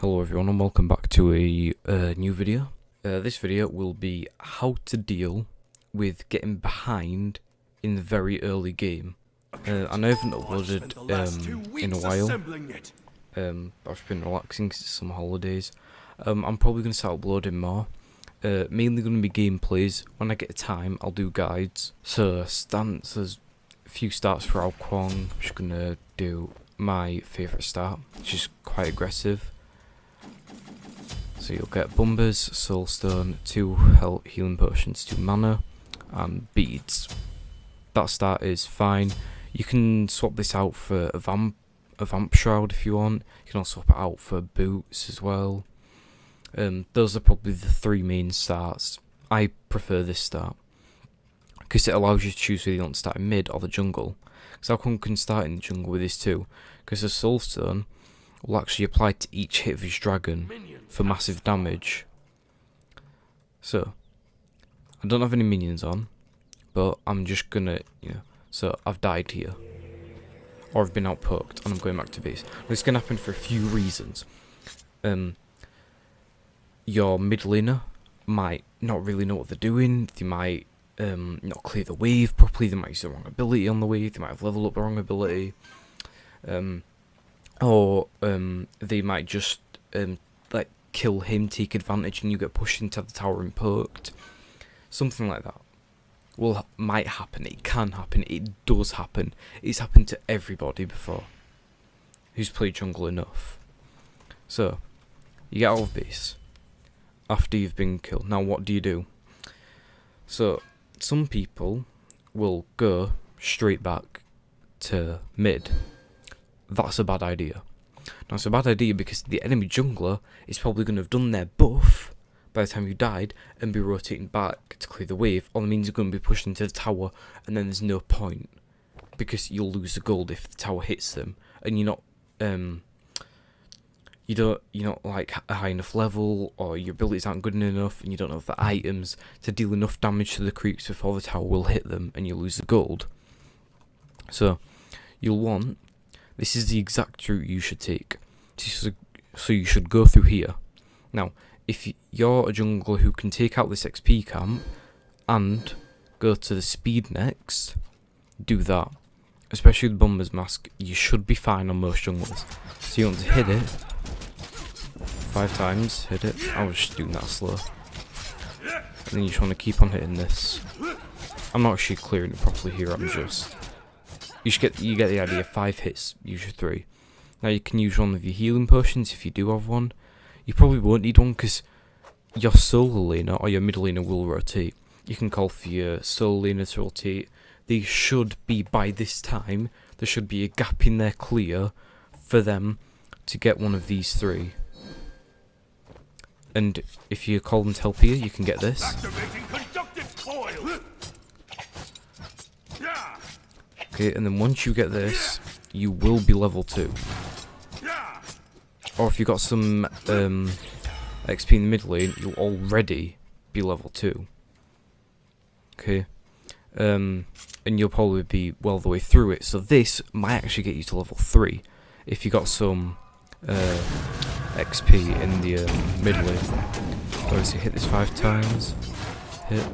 Hello everyone and welcome back to a new video. This video will be how to deal with getting behind in the very early game. I know I haven't uploaded in a while. I've been relaxing because it's summer holidays. I'm probably going to start uploading more. Mainly going to be gameplays. When I get time I'll do guides. So there's a few starts for Ao Kuang. I'm just going to do my favourite start, which is quite aggressive. So you'll get Bombers, Soulstone, 2 health healing potions, 2 mana, and beads. That start is fine. You can swap this out for a vamp shroud if you want. You can also swap it out for boots as well. Those are probably the 3 main starts. I prefer this start because it allows you to choose whether you want to start in mid or the jungle. Because Ao Kuang can start in the jungle with this too, because the Soulstone will actually apply to each hit of his dragon for massive damage. So, I don't have any minions on, but I'm just gonna, so I've died here. Or I've been outpoked, and I'm going back to base. This can happen for a few reasons. Your mid laner might not really know what they're doing, they might not clear the wave properly, they might use the wrong ability on the wave, they might have leveled up the wrong ability. Or they might just like kill him, take advantage, and you get pushed into the tower and poked. Something like that might happen. It can happen. It does happen. It's happened to everybody before who's played jungle enough. So you get out of base after you've been killed. Now what do? So some people will go straight back to mid. That's a bad idea. Now it's a bad idea because the enemy jungler is probably going to have done their buff by the time you died and be rotating back to clear the wave. All that means you're going to be pushed into the tower, and then there's no point because you'll lose the gold if the tower hits them, and you're not like a high enough level, or your abilities aren't good enough, and you don't have the items to deal enough damage to the creeps before the tower will hit them, and you lose the gold. So this is the exact route you should take. So you should go through here. Now, if you're a jungler who can take out this XP camp and go to the speed next, do that. Especially with Bomber's Mask, you should be fine on most junglers. So you want to hit it 5 times, hit it. I was just doing that slow. And then you just want to keep on hitting this. I'm not actually clearing it properly here, you get the idea. 5 hits, usually 3. Now you can use one of your healing potions if you do have one. You probably won't need one because your solo laner or your mid laner will rotate. You can call for your solo laner to rotate. They should be, by this time, there should be a gap in their clear for them to get one of these 3. And if you call them to help here, you can get this. Okay, and then once you get this, you will be level 2. Or if you got some XP in the mid lane, you'll already be level 2. Okay, and you'll probably be well the way through it. So this might actually get you to level 3 if you got some XP in the mid lane. So hit this 5 times. Hit.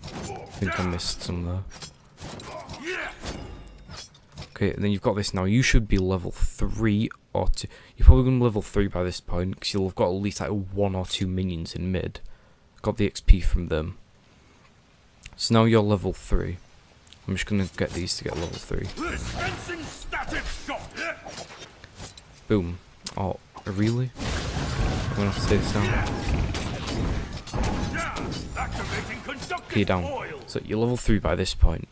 I think I missed some there. Okay, and then you've got this now. You should be level 3 or 2. You're probably going to be level 3 by this point because you'll have got at least like 1 or 2 minions in mid. Got the XP from them. So now you're level 3. I'm just going to get these to get level 3. Boom. Oh, really? I'm going to have to take this down. Okay, you're down. So you're level 3 by this point.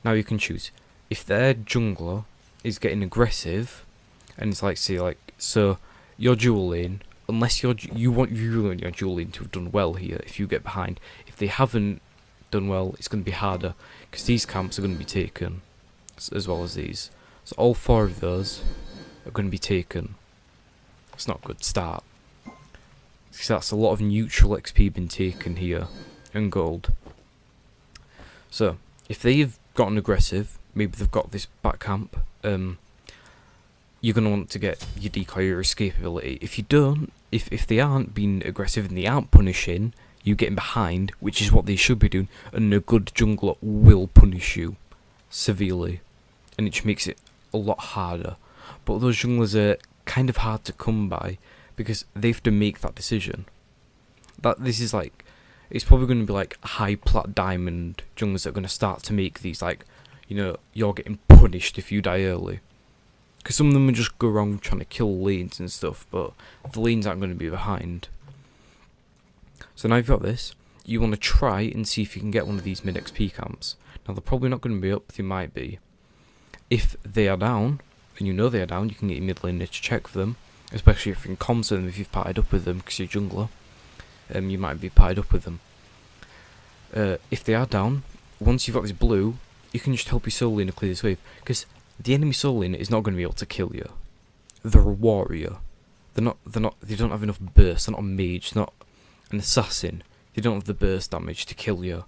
Now you can choose. If their jungler is getting aggressive, and it's like, so your dual lane, unless you want your dual lane to have done well here, if you get behind, if they haven't done well, it's going to be harder, because these camps are going to be taken, as well as these. So all 4 of those are going to be taken. It's not a good start. Because that's a lot of neutral XP been taken here, and gold. So, if they've gotten aggressive, maybe they've got this back camp, you're going to want to get your decoy or escape ability. If you don't, if they aren't being aggressive and they aren't punishing you getting behind, which is what they should be doing, and a good jungler will punish you severely, and it just makes it a lot harder. But those junglers are kind of hard to come by because they have to make that decision. This is like, it's probably going to be like high plat diamond junglers that are going to start to make these, like, you know, you're getting punished if you die early. Because some of them will just go around trying to kill lanes and stuff, but the lanes aren't going to be behind. So now you've got this, you want to try and see if you can get one of these mid XP camps. Now they're probably not going to be up, they might be. If they are down, and you know they are down, you can get your mid laner to check for them. Especially if you can concert them, if you've partied up with them, because you're jungler. You might be partied up with them. If they are down, once you've got this blue, you can just help your solo laner clear this wave. Because the enemy solo laner is not going to be able to kill you. They're a warrior. They don't have enough burst. They're not a mage. They're not an assassin. They don't have the burst damage to kill you.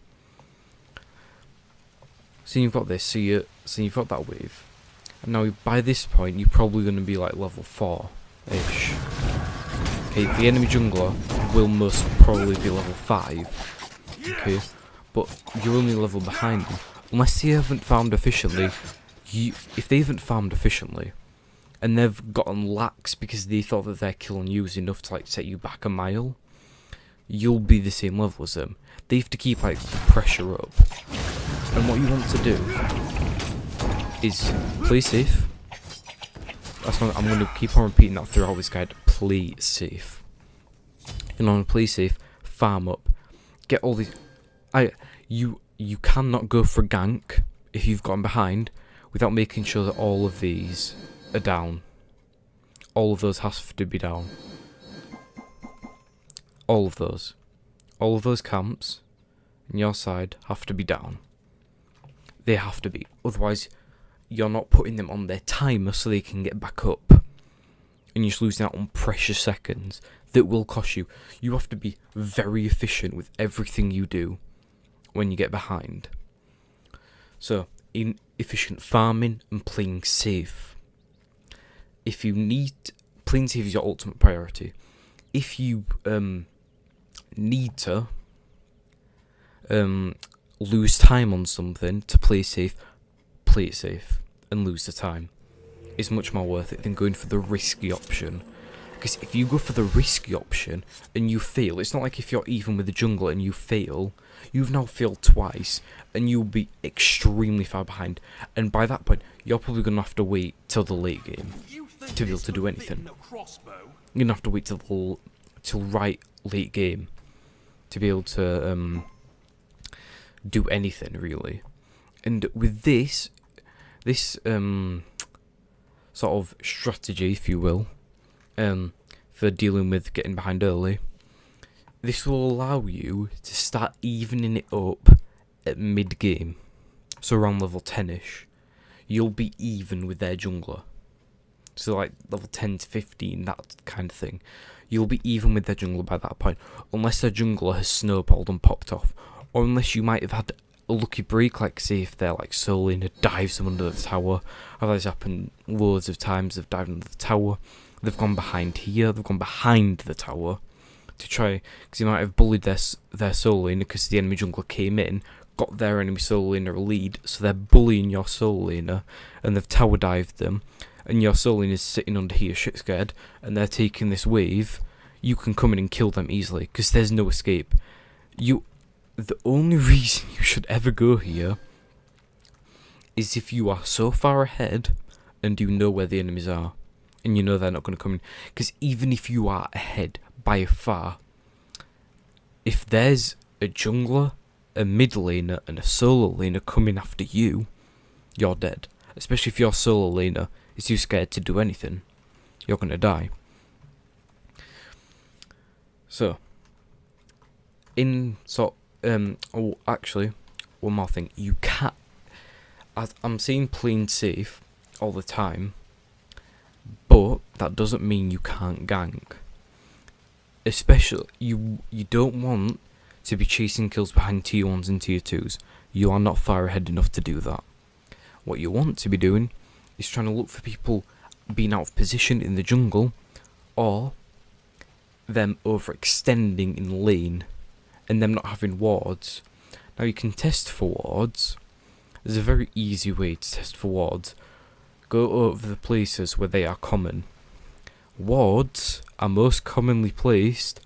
So you've got this. So you've got that wave. And now by this point, you're probably going to be like level 4-ish. Okay, the enemy jungler will most probably be level 5. Okay, but you're only a level behind them. Unless they haven't farmed efficiently, if they haven't farmed efficiently, and they've gotten lax because they thought that their killing you was enough to like set you back a mile, you'll be the same level as them. They have to keep like the pressure up. And what you want to do is play safe. I'm going to keep on repeating that throughout this guide. Play safe. You know, play safe, farm up, get all these. You cannot go for gank if you've gotten behind without making sure that all of these are down. All of those have to be down. All of those camps on your side have to be down. They have to be. Otherwise, you're not putting them on their timer so they can get back up. And you're just losing out on precious seconds that will cost you. You have to be very efficient with everything you do when you get behind. So, in efficient farming and playing safe. If you need... Playing safe is your ultimate priority. If you need to lose time on something to play it safe and lose the time. It's much more worth it than going for the risky option. Because if you go for the risky option and you fail, it's not like if you're even with the jungler and you fail, you've now failed twice and you'll be extremely far behind. And by that point, you're probably going to have to wait till the late game to be able to do anything. You're going to have to wait till right late game to be able to do anything really. And with this sort of strategy, if you will, for dealing with getting behind early, this will allow you to start evening it up at mid game. So around level 10ish, you'll be even with their jungler. So like level 10 to 15, that kind of thing. You'll be even with their jungler by that point, unless their jungler has snowballed and popped off, or unless you might have had a lucky break, like say if they're like soloing and dives them under the tower. I've had this happen loads of times. They've dived under the tower, they've gone behind here, they've gone behind the tower to try, because you might have bullied their soloing because the enemy jungler came in, got their enemy soloing a lead, so they're bullying your soloing and they've tower dived them, and your soloing is sitting under here shit scared, and they're taking this wave. You can come in and kill them easily because there's no escape. The only reason you should ever go here is if you are so far ahead and you know where the enemies are and you know they're not going to come in. Because even if you are ahead by far, if there's a jungler, a mid laner and a solo laner coming after you, you're dead. Especially if your solo laner is too scared to do anything, you're going to die. So, in sort oh, actually, one more thing. You can't... I'm saying playing safe all the time, but that doesn't mean you can't gank. Especially, you don't want to be chasing kills behind tier 1s and tier 2s. You are not far ahead enough to do that. What you want to be doing is trying to look for people being out of position in the jungle, or them overextending in lane and them not having wards. Now you can test for wards. There's a very easy way to test for wards. Go over the places where they are common. Wards are most commonly placed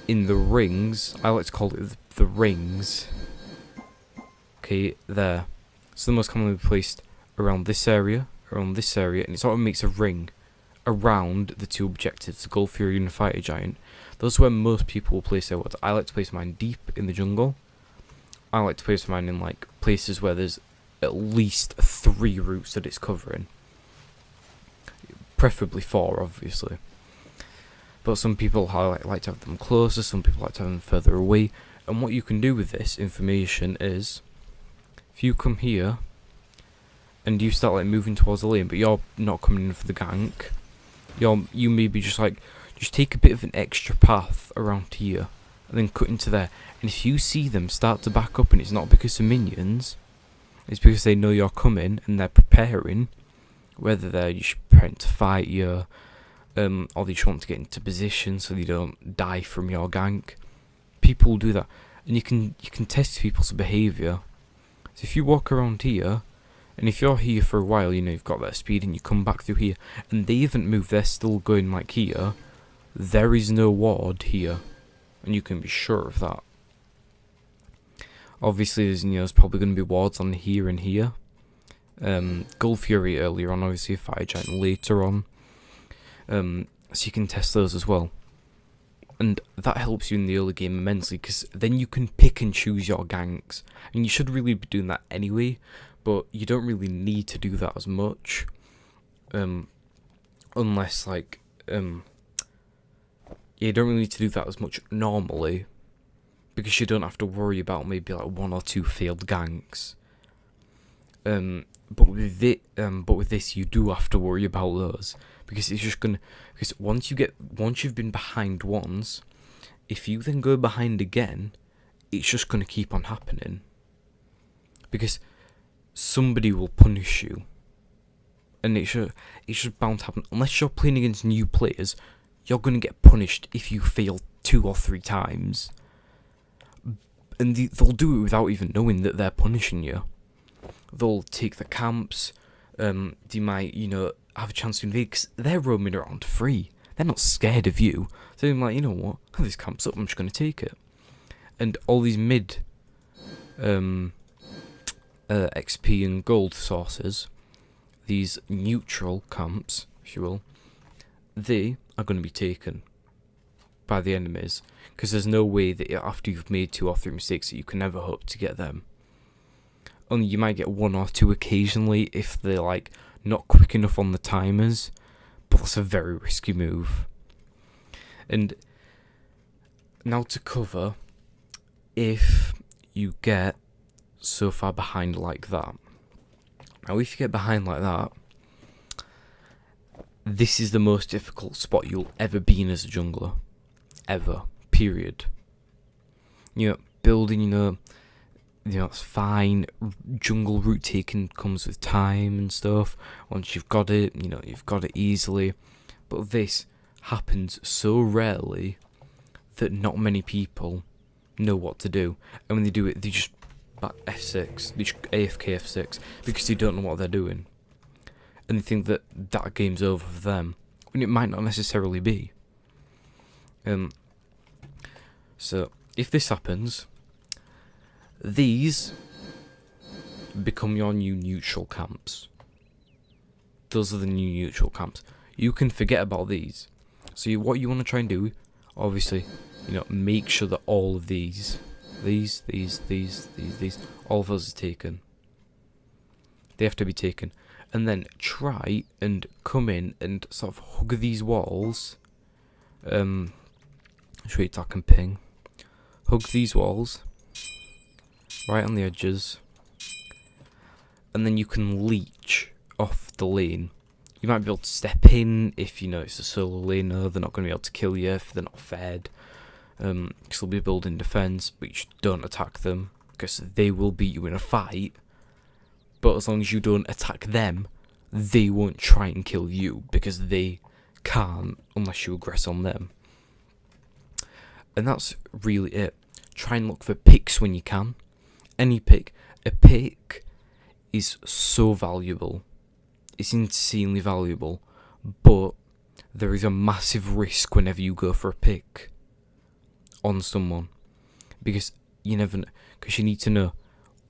in the rings. I like to call it the rings. Okay, there. So the most commonly placed around this area, and it sort of makes a ring around the two objectives, the Gold Fury and the Fighter Giant. Those are where most people will place their wards. I like to place mine deep in the jungle. I like to place mine in like places where there's at least 3 routes that it's covering. Preferably 4, obviously. But some people like to have them closer, some people like to have them further away. And what you can do with this information is, if you come here and you start like moving towards the lane, but you're not coming in for the gank, you maybe just take a bit of an extra path around here and then cut into there. And if you see them start to back up, and it's not because of minions, it's because they know you're coming and they're preparing, whether they're just preparing to fight you, or they just want to get into position so they don't die from your gank. People do that, and you can test people's behaviour. So if you walk around here, and if you're here for a while, you've got that speed, and you come back through here, and they haven't moved, they're still going like here, there is no ward here, and you can be sure of that. Obviously, there's probably going to be wards on here and here. Gold Fury earlier on, obviously, Fighter Giant later on. So you can test those as well. And that helps you in the early game immensely, because then you can pick and choose your ganks. And you should really be doing that anyway, but you don't really need to do that as much. Unless, you don't really need to do that as much normally, because you don't have to worry about maybe like 1 or 2 failed ganks. But with this, you do have to worry about those, because it's just gonna. Because once you've been behind once, if you then go behind again, it's just gonna keep on happening. Because somebody will punish you, and it's just bound to happen. Unless you're playing against new players, you're gonna get punished if you fail 2 or 3 times. And they'll do it without even knowing that they're punishing you. They'll take the camps. They might, have a chance to invade, because they're roaming around free. They're not scared of you. So they're like, you know what? Oh, this camp's up. I'm just going to take it. And all these mid XP and gold sources, these neutral camps, if you will, they are going to be taken by the enemies, because there's no way that after you've made 2 or 3 mistakes that you can never hope to get them. Only you might get 1 or 2 occasionally if they're not quick enough on the timers, but that's a very risky move. And now to cover if you get so far behind like that. Now if you get behind like that, this is the most difficult spot you'll ever be in as a jungler. Ever. Period. Building, it's fine. Jungle route taking comes with time and stuff. Once you've got it, you've got it easily. But this happens so rarely that not many people know what to do. And when they do it, they just back F6. They just AFK F6 because they don't know what they're doing. And they think that that game's over for them, when it might not necessarily be. So, if this happens, these become your new neutral camps. Those are the new neutral camps. You can forget about these. So what you want to try and do, obviously, make sure that all of these, all of those are taken. They have to be taken. And then try and come in and sort of hug these walls. Show you tack and ping. Hug these walls. Right on the edges. And then you can leech off the lane. You might be able to step in if it's a solo laner. They're not going to be able to kill you if they're not fed. Because they'll be building defense, but you just don't attack them, because they will beat you in a fight. But as long as you don't attack them, they won't try and kill you because they can't unless you aggress on them. And that's really it. Try and look for picks when you can. Any pick. A pick is so valuable. It's insanely valuable. But there is a massive risk whenever you go for a pick on someone. Because you never know. Because you need to know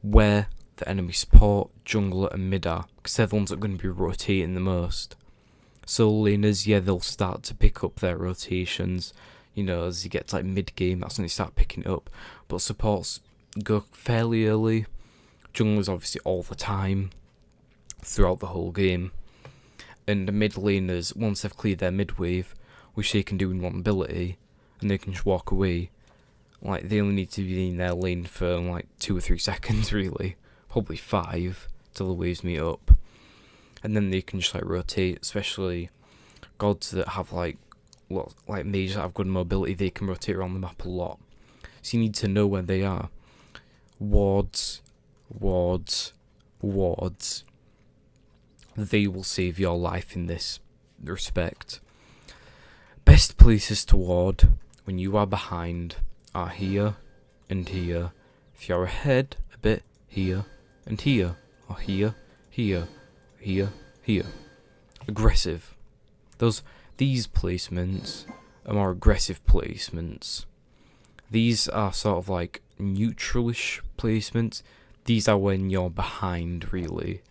where the enemy support, jungler and mid are. Because they're the ones that are going to be rotating the most. So laners, yeah, they'll start to pick up their rotations. You know, as you get to like mid game, that's when they start picking it up. But supports go fairly early. Junglers obviously all the time, throughout the whole game. And the mid laners, once they've cleared their mid wave, which they can do in one ability, and they can just walk away. Like, they only need to be in their lane for like 2 or 3 seconds, really. Probably 5, till the waves meet up. And then they can just like rotate, especially gods that have like mages that have good mobility, they can rotate around the map a lot. So you need to know where they are. Wards, wards, wards. They will save your life in this respect. Best places to ward when you are behind are here and here. If you're ahead a bit, here and here. Or here, here, here, here. Aggressive. These placements are more aggressive placements. These are sort of like neutralish placements. These are when you're behind, really.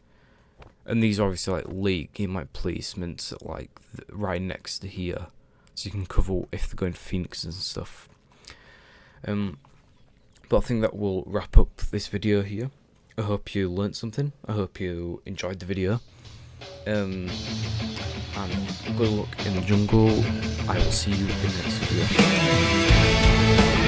And these are obviously like late game like placements, like right next to here, so you can cover if they're going Phoenix and stuff. But I think that will wrap up this video here. I hope you learnt something. I hope you enjoyed the video. And good luck in the jungle. I will see you in the next video.